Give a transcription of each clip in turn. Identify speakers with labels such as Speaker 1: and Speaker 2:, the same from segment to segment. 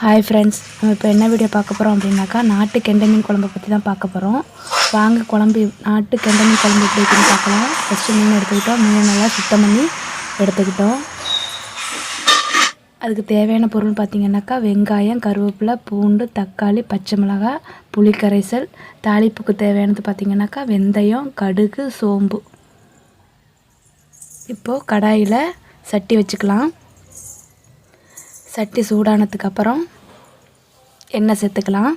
Speaker 1: Hi friends, நம்ம இப்போ என்ன வீடியோ பார்க்க போகிறோம் அப்படின்னாக்கா நாட்டு கெண்டை மீன் குழம்பை பற்றி தான் பார்க்க போகிறோம். வாங்க நாட்டு கெண்டை மீன் குழம்பு எப்படி இருக்குன்னு பார்க்கலாம். ஃபஸ்ட்டு மீன் எடுத்துக்கிட்டோம். மீனை நல்லா சுத்தம் பண்ணி எடுத்துக்கிட்டோம். அதுக்கு தேவையான பொருள் பார்த்திங்கனாக்கா வெங்காயம், கருவேப்பிலை, பூண்டு, தக்காளி, பச்சை மிளகாய், புளி கரைசல். தாளிப்புக்கு தேவையானது பார்த்திங்கனாக்கா வெந்தயம், கடுகு, சோம்பு. இப்போது கடாயில் சட்டி வச்சுக்கலாம். சட்டி சூடானதுக்கப்புறம் எண்ணெய் சேர்த்துக்கலாம்.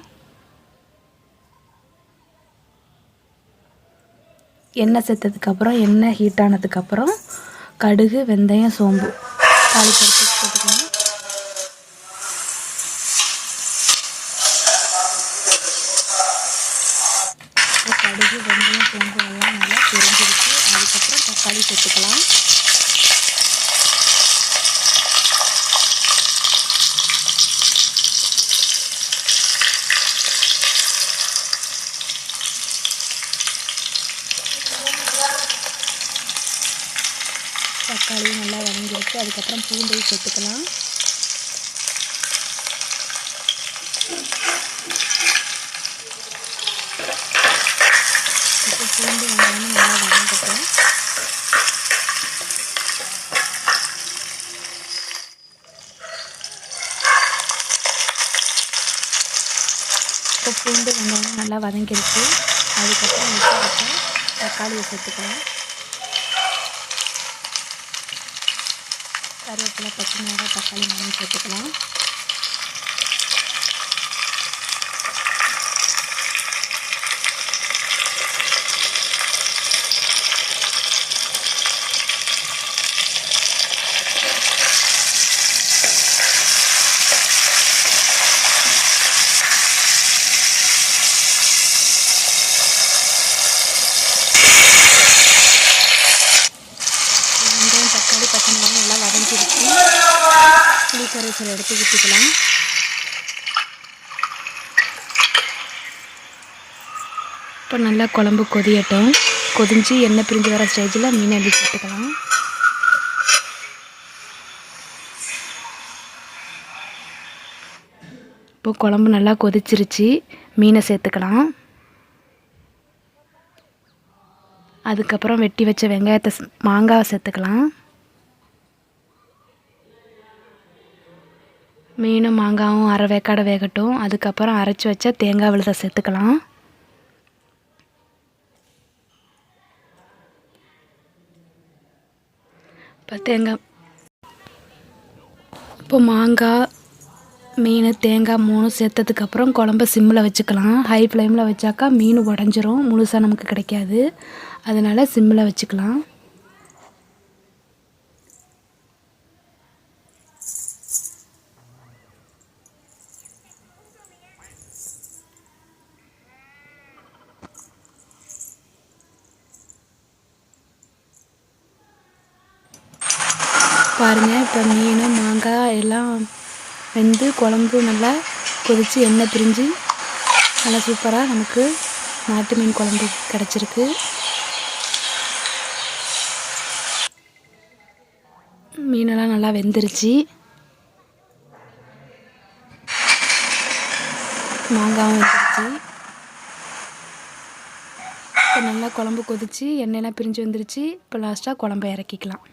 Speaker 1: எண்ணெய் சேர்த்ததுக்கப்புறம் எண்ணெய் ஹீட் ஆனதுக்கப்புறம் கடுகு, வெந்தயம், சோம்பு தாளிப்பருப்பு போட்டுக்கலாம். கடுகு, வெந்தயம், சோம்பு எல்லாம் நல்லா பொரிஞ்சிருச்சு. அதுக்கப்புறம் தக்காளி சேர்த்துக்கலாம். தக்காளியும் நல்லா வதங்கிடுச்சு. அதுக்கப்புறம் பூண்டையும் சேர்த்துக்கலாம். இப்போ பூண்டு வெங்காயம் நல்லா வதங்கட்டும். இப்போ பூண்டு வெங்காயம் நல்லா வதங்கிடுச்சு. அதுக்கப்புறம் வச்சு தக்காளியை சேர்த்துக்கலாம். கருவேப்பிலை, பச்சை மிளகாய், தக்காளி மூணும் சேர்த்துக்கலாம். வெங்காயம், தக்காளி, பச்சை மிளகாய் நல்லா வதங்கிடுச்சு. புளி கரைசல் எடுத்து ஊற்றிக்கலாம். இப்போ நல்லா குழம்பு கொதியட்டும். கொதிஞ்சு எண்ணெய் பிரிஞ்சு வர ஸ்டேஜில் மீனை எடுத்து சேர்த்துக்கலாம். இப்போ குழம்பு நல்லா கொதிச்சிருச்சு. மீனை சேர்த்துக்கலாம். அதுக்கப்புறம் வெட்டி வச்ச வெங்காயத்தை மாங்காவை சேர்த்துக்கலாம். மீனும் மாங்காயும் அரை வேக்காடை வேகட்டும். அதுக்கப்புறம் அரைச்சி வச்ச தேங்காய் விழுதை சேர்த்துக்கலாம். இப்போ மாங்காய், மீன், தேங்காய் 3 சேர்த்ததுக்கப்புறம் குழம்ப சிம்மில் வச்சுக்கலாம். ஹை ஃப்ளேமில் வச்சாக்கா மீன் உடஞ்சிரும், முழுசாக நமக்கு கிடைக்காது. அதனால் சிம்மில் வச்சுக்கலாம். பாருங்கள், இப்போ மீன், மாங்காய் எல்லாம் வெந்து குழம்பு நல்லா கொதித்து எண்ணெய் பிரிஞ்சு நல்லா சூப்பராக நமக்கு நாட்டு மீன் குழம்பு கிடச்சிருக்கு. மீனெல்லாம் நல்லா வெந்துருச்சு. மாங்காயும் வெந்துருச்சு. இப்போ நல்லா குழம்பு கொதித்து எண்ணெயெல்லாம் பிரிஞ்சு வந்துருச்சு. இப்போ லாஸ்ட்டாக குழம்பு இறக்கிக்கலாம்.